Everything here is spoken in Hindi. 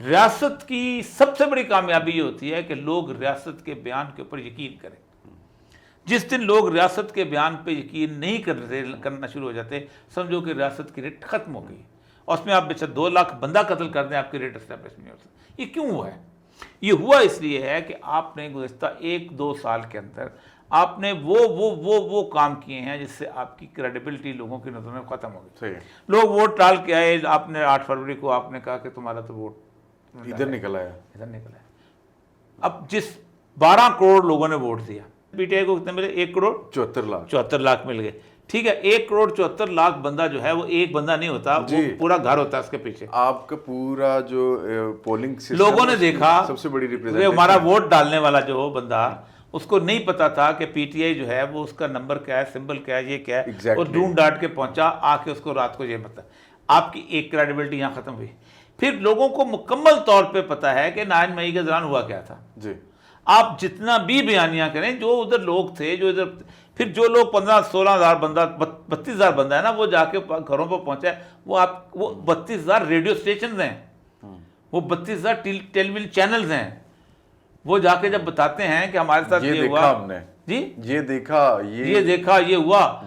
रियासत की सबसे बड़ी कामयाबी ये होती है कि लोग रियासत के बयान के ऊपर यकीन करें। जिस दिन लोग रियासत के बयान पे यकीन नहीं करना शुरू हो जाते, समझो कि रियासत की रेट खत्म हो गई। और उसमें आप बेशक 2 लाख बंदा कत्ल कर दें, आपकी रेट एस्टेब्लिश नहीं हो सकती। ये क्यों हुआ है? ये हुआ इसलिए है कि आपने गुज़िश्ता 1-2 साल के अंदर आपने वो काम किए हैं जिससे आपकी क्रेडिबिलिटी लोगों की नज़र में ख़त्म हो गई। लोग वोट टाल के आए, आपने 8 फरवरी को आपने कहा कि तुम्हारा तो वोट इधर निकल आया। अब जिस 12 करोड़ लोगों ने वोट दिया, पीटीआई को कितने मिले? 1 करोड़ 74 लाख मिल गए। ठीक है, 1 करोड़ 74 लाख बंदा जो है वो एक बंदा नहीं होता, वो पूरा घर होता है उसके पीछे। आपका पूरा जो पोलिंग सिस्टम, लोगों ने देखा सबसे बड़ी रिप्रेजेंटेशन, हमारा वोट डालने वाला जो बंदा, उसको नहीं पता था कि पीटीआई जो है वो उसका नंबर क्या है, सिंबल क्या है, ये क्या है, और ढूंढ डांट के पहुंचा, आके उसको रात को ये पता। आपकी एक क्रेडिबिलिटी यहाँ खत्म हुई। फिर लोगों को मुकम्मल तौर पे पता है कि 9 मई के दौरान हुआ क्या था जी। आप जितना भी बयानियां करें, जो उधर लोग थे, जो इधर, फिर जो लोग 15-16 हज़ार बंदा, 32 हज़ार बंदा है ना, वो जाके घरों पर पहुंचा है। वो 32 हज़ार रेडियो स्टेशन हैं, वो 32 हज़ार टेलीविजन चैनल्स हैं। वो जाके जब बताते हैं कि हमारे साथ ये हुआ, हमने जी ये देखा, ये हुआ,